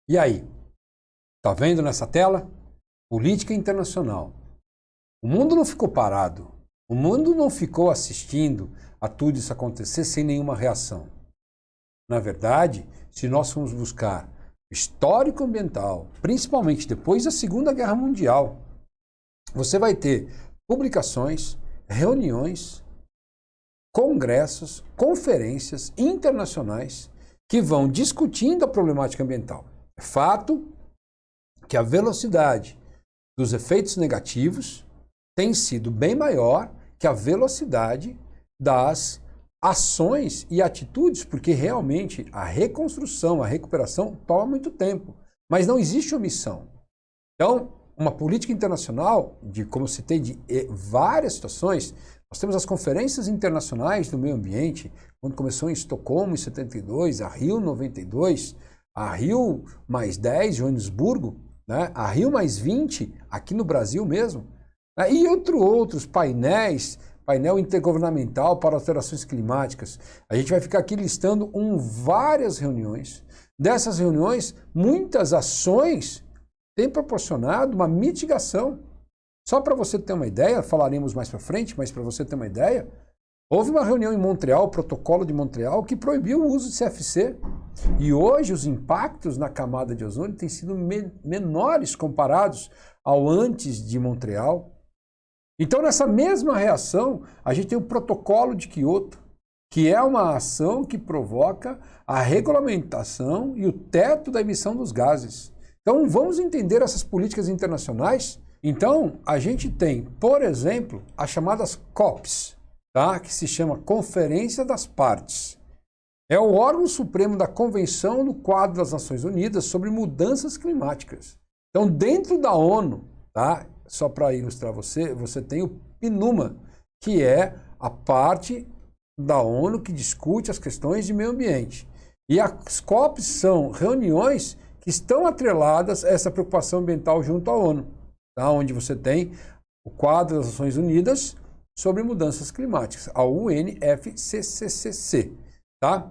E aí? Tá vendo nessa tela? Política internacional. O mundo não ficou parado. O mundo não ficou assistindo a tudo isso acontecer sem nenhuma reação. Na verdade, se nós formos buscar histórico ambiental, principalmente depois da Segunda Guerra Mundial, você vai ter publicações, reuniões, congressos, conferências internacionais que vão discutindo a problemática ambiental. É fato que a velocidade dos efeitos negativos tem sido bem maior que a velocidade das ações e atitudes, porque realmente a reconstrução, a recuperação toma muito tempo, mas não existe omissão. Então, uma política internacional, como eu citei, de várias situações, nós temos as conferências internacionais do meio ambiente, quando começou em Estocolmo em 72, a Rio 92, a Rio mais 10, Joanesburgo, né? A Rio mais 20, aqui no Brasil mesmo, né? E outros painéis, painel intergovernamental para alterações climáticas. A gente vai ficar aqui listando várias reuniões. Dessas reuniões, muitas ações têm proporcionado uma mitigação. Só para você ter uma ideia, falaremos mais para frente, mas para você ter uma ideia, houve uma reunião em Montreal, o Protocolo de Montreal, que proibiu o uso de CFC. E hoje os impactos na camada de ozônio têm sido menores comparados ao antes de Montreal. Então, nessa mesma reação, a gente tem o Protocolo de Kyoto, que é uma ação que provoca a regulamentação e o teto da emissão dos gases. Então, vamos entender essas políticas internacionais. Então, a gente tem, por exemplo, as chamadas COPs, tá? Que se chama Conferência das Partes. É o órgão supremo da Convenção no quadro das Nações Unidas sobre mudanças climáticas. Então, dentro da ONU, tá? Só para ilustrar você tem o PNUMA, que é a parte da ONU que discute as questões de meio ambiente. E as COPs são reuniões que estão atreladas a essa preocupação ambiental junto à ONU, tá? Onde você tem o quadro das Nações Unidas sobre mudanças climáticas, a UNFCCC. Tá?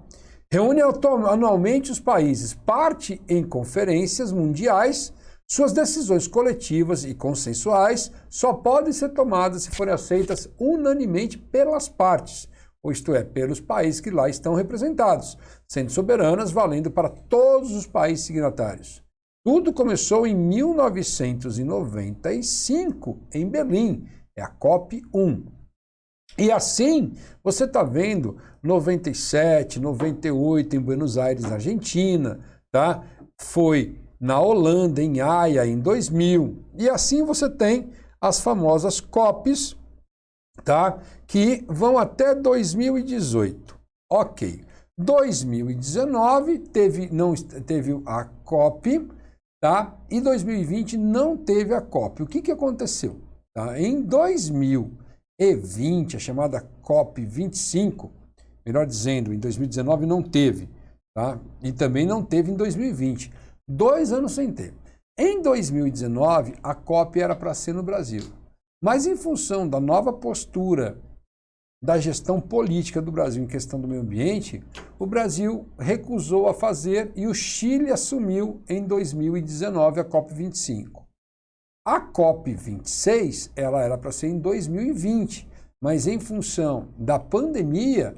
Reúne anualmente os países, parte em conferências mundiais, suas decisões coletivas e consensuais só podem ser tomadas se forem aceitas unanimemente pelas partes, ou isto é, pelos países que lá estão representados, sendo soberanas, valendo para todos os países signatários. Tudo começou em 1995, em Berlim, é a COP1. E assim, você está vendo 97, 98 em Buenos Aires, na Argentina, tá? Foi na Holanda, em Haia, em 2000. E assim você tem as famosas COPs, tá? Que vão até 2018. Ok. 2019 teve a COP, tá? E 2020 não teve a COP. O que aconteceu? Tá? Em 2020, a chamada COP25, melhor dizendo, em 2019 não teve, tá? E também não teve em 2020. 2 anos sem ter. Em 2019, a COP era para ser no Brasil. Mas em função da nova postura da gestão política do Brasil em questão do meio ambiente, o Brasil recusou a fazer e o Chile assumiu em 2019 a COP25. A COP26, ela era para ser em 2020, mas em função da pandemia,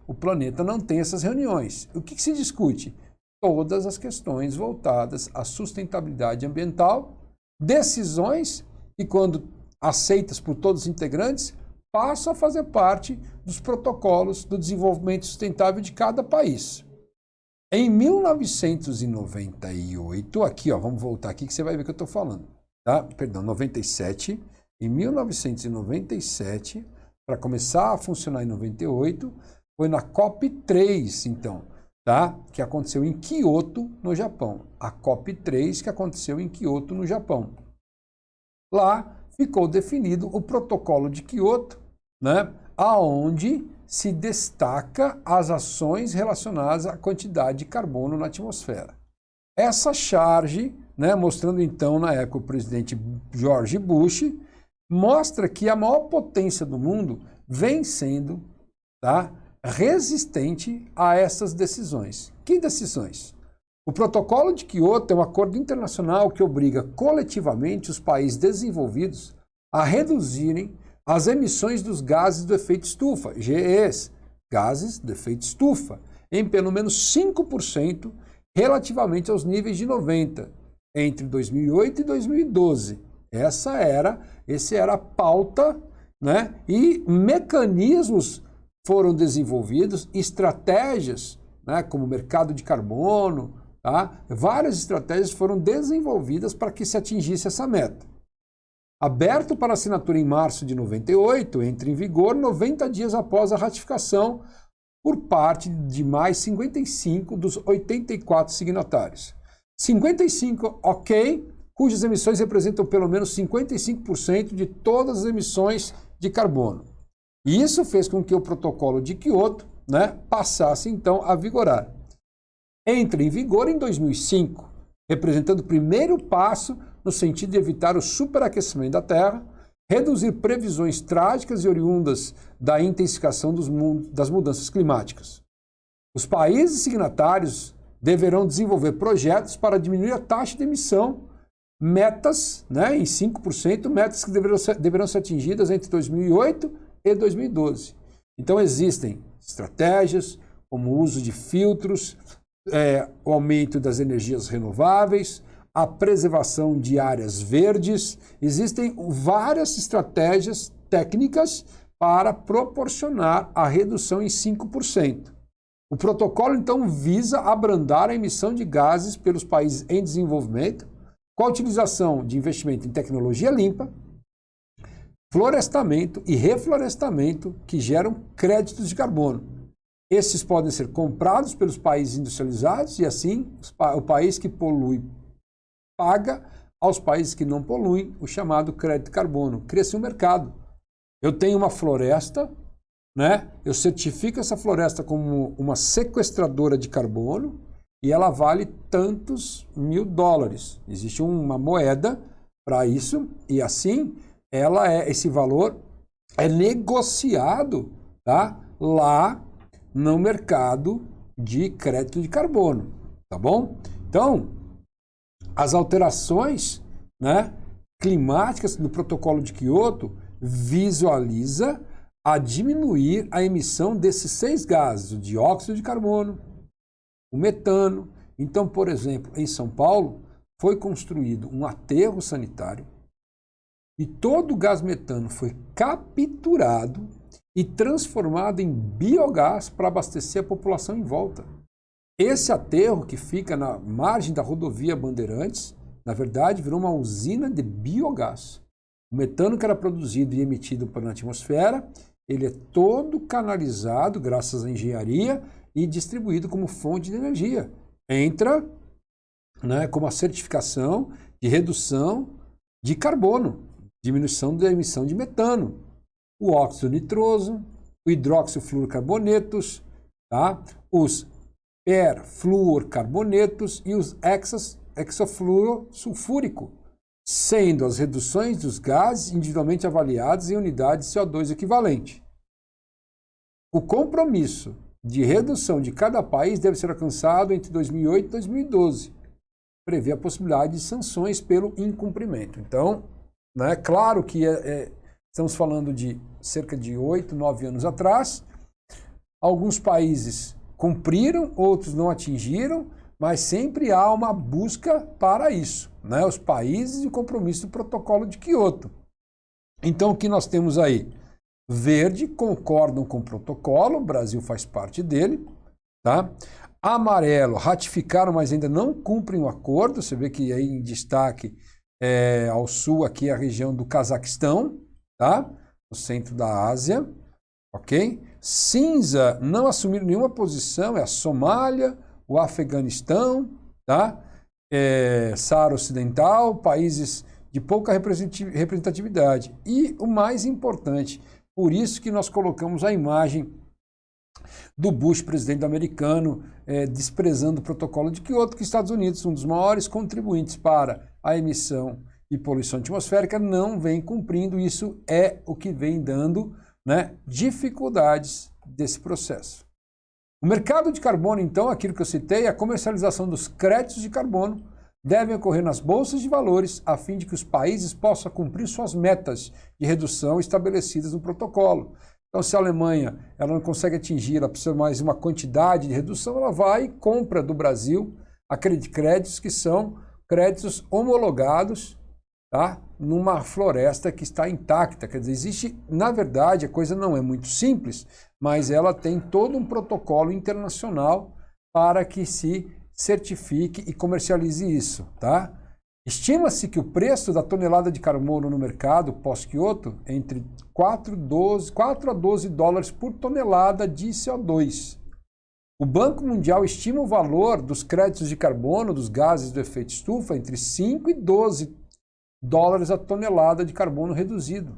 o planeta não tem essas reuniões. O que se discute? Todas as questões voltadas à sustentabilidade ambiental, decisões que, quando aceitas por todos os integrantes, passam a fazer parte dos protocolos do desenvolvimento sustentável de cada país. Em 1998, aqui, ó, vamos voltar aqui que você vai ver o que eu estou falando, tá? Perdão, 97. Em 1997, para começar a funcionar em 98, foi na COP3, então, tá? Que aconteceu em Kyoto, no Japão. A COP3 que aconteceu em Kyoto, no Japão. Lá ficou definido o protocolo de Kyoto, né? Aonde se destaca as ações relacionadas à quantidade de carbono na atmosfera. Essa charge, né, mostrando então na época o presidente George Bush, mostra que a maior potência do mundo vem sendo, tá, resistente a essas decisões. Que decisões? O Protocolo de Quioto é um acordo internacional que obriga coletivamente os países desenvolvidos a reduzirem as emissões dos gases do efeito estufa, GEs, gases do efeito estufa, em pelo menos 5% relativamente aos níveis de 90, entre 2008 e 2012. Essa era a pauta, né? E mecanismos foram desenvolvidos, estratégias, né, como o mercado de carbono, tá? Várias estratégias foram desenvolvidas para que se atingisse essa meta. Aberto para assinatura em março de 98, entra em vigor 90 dias após a ratificação por parte de mais 55 dos 84 signatários. 55, ok, cujas emissões representam pelo menos 55% de todas as emissões de carbono. E isso fez com que o protocolo de Quioto, né, passasse então a vigorar. Entra em vigor em 2005, representando o primeiro passo no sentido de evitar o superaquecimento da Terra, reduzir previsões trágicas e oriundas da intensificação das mudanças climáticas. Os países signatários deverão desenvolver projetos para diminuir a taxa de emissão, metas, né, em 5%, metas que deverão ser atingidas entre 2008 e 2012. Então existem estratégias como o uso de filtros, o aumento das energias renováveis, a preservação de áreas verdes. Existem várias estratégias técnicas para proporcionar a redução em 5%. O protocolo, então, visa abrandar a emissão de gases pelos países em desenvolvimento, com a utilização de investimento em tecnologia limpa, florestamento e reflorestamento que geram créditos de carbono. Esses podem ser comprados pelos países industrializados e, assim, o país que polui paga aos países que não poluem o chamado crédito de carbono. Cria-se um mercado. Eu tenho uma floresta, né? Eu certifico essa floresta como uma sequestradora de carbono e ela vale tantos $1.000. Existe uma moeda para isso e assim esse valor é negociado, tá, lá no mercado de crédito de carbono, tá bom? Então, as alterações, né, climáticas no protocolo de Quioto visualiza a diminuir a emissão desses 6 gases, o dióxido de carbono, o metano. Então, por exemplo, em São Paulo, foi construído um aterro sanitário e todo o gás metano foi capturado e transformado em biogás para abastecer a população em volta. Esse aterro, que fica na margem da rodovia Bandeirantes, na verdade, virou uma usina de biogás. O metano que era produzido e emitido para a atmosfera, ele é todo canalizado, graças à engenharia, e distribuído como fonte de energia. Entra, né, como a certificação de redução de carbono, diminuição da emissão de metano, o óxido nitroso, o hidroxifluorocarbonetos, tá? Os perfluorcarbonetos e os hexafluorosulfúrico, sendo as reduções dos gases individualmente avaliadas em unidades de CO2 equivalente. O compromisso de redução de cada país deve ser alcançado entre 2008 e 2012. Prevê a possibilidade de sanções pelo incumprimento. Então, né, claro que estamos falando de cerca de 8, 9 anos atrás. Alguns países cumpriram, outros não atingiram, mas sempre há uma busca para isso, né? Os países e o compromisso do protocolo de Quioto. Então, o que nós temos aí? Verde, concordam com o protocolo, o Brasil faz parte dele, tá? Amarelo, ratificaram, mas ainda não cumprem o acordo. Você vê que aí em destaque ao sul aqui a região do Cazaquistão, tá? No centro da Ásia, ok? Cinza, não assumiram nenhuma posição, é a Somália, o Afeganistão, tá? Saara Ocidental, países de pouca representatividade. E o mais importante, por isso que nós colocamos a imagem do Bush, presidente americano, desprezando o protocolo de Quioto, que os Estados Unidos, um dos maiores contribuintes para a emissão e poluição atmosférica, não vem cumprindo. Isso é o que vem dando, né, dificuldades desse processo. O mercado de carbono, então, aquilo que eu citei, a comercialização dos créditos de carbono devem ocorrer nas bolsas de valores a fim de que os países possam cumprir suas metas de redução estabelecidas no protocolo. Então, se a Alemanha ela não consegue atingir, ela precisa mais uma quantidade de redução, ela vai e compra do Brasil aqueles créditos que são créditos homologados, tá? Numa floresta que está intacta. Quer dizer, existe, na verdade, a coisa não é muito simples, mas ela tem todo um protocolo internacional para que se certifique e comercialize isso, tá? Estima-se que o preço da tonelada de carbono no mercado pós-Kyoto é entre 4 a 12 dólares por tonelada de CO2. O Banco Mundial estima o valor dos créditos de carbono dos gases do efeito estufa entre 5 e 12 dólares a tonelada de carbono reduzido.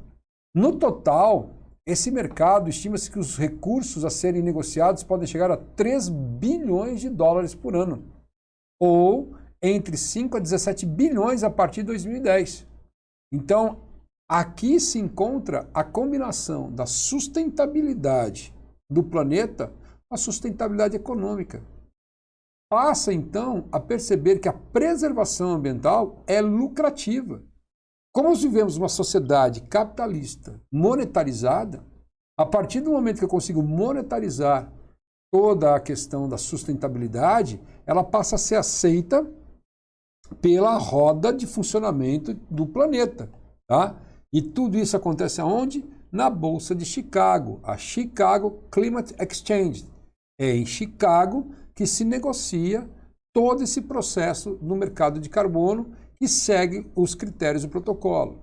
No total, esse mercado estima-se que os recursos a serem negociados podem chegar a 3 bilhões de dólares por ano, ou entre 5 a 17 bilhões a partir de 2010. Então, aqui se encontra a combinação da sustentabilidade do planeta com a sustentabilidade econômica. Passa, então, a perceber que a preservação ambiental é lucrativa. Como nós vivemos uma sociedade capitalista monetarizada, a partir do momento que eu consigo monetarizar toda a questão da sustentabilidade, ela passa a ser aceita pela roda de funcionamento do planeta, tá? E tudo isso acontece aonde? Na Bolsa de Chicago, a Chicago Climate Exchange. É em Chicago que se negocia todo esse processo no mercado de carbono e segue os critérios do protocolo.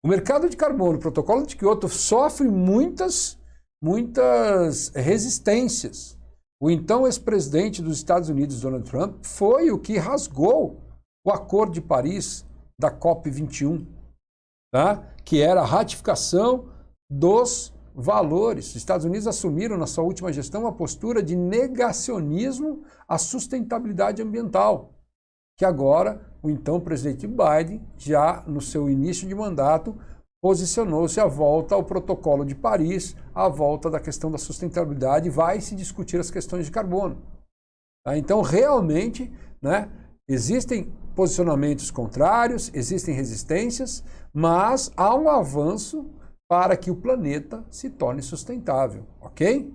O mercado de carbono, o protocolo de Kyoto, sofre muitas resistências. O então ex-presidente dos Estados Unidos, Donald Trump, foi o que rasgou o Acordo de Paris da COP21, tá? Que era a ratificação dos valores. Os Estados Unidos assumiram na sua última gestão uma postura de negacionismo à sustentabilidade ambiental, que agora o então presidente Biden, já no seu início de mandato, posicionou-se à volta ao protocolo de Paris, à volta da questão da sustentabilidade, vai se discutir as questões de carbono. Tá? Então, realmente, né, existem posicionamentos contrários, existem resistências, mas há um avanço para que o planeta se torne sustentável, ok?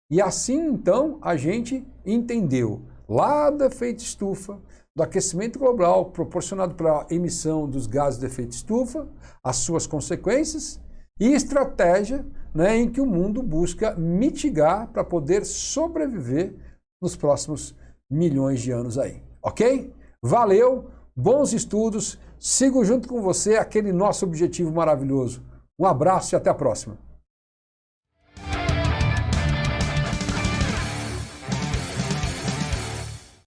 E assim, então, a gente entendeu lá do efeito estufa, do aquecimento global proporcionado pela emissão dos gases de efeito estufa, as suas consequências e estratégia, né, em que o mundo busca mitigar para poder sobreviver nos próximos milhões de anos aí, ok? Valeu, bons estudos, sigo junto com você aquele nosso objetivo maravilhoso. Um abraço e até a próxima.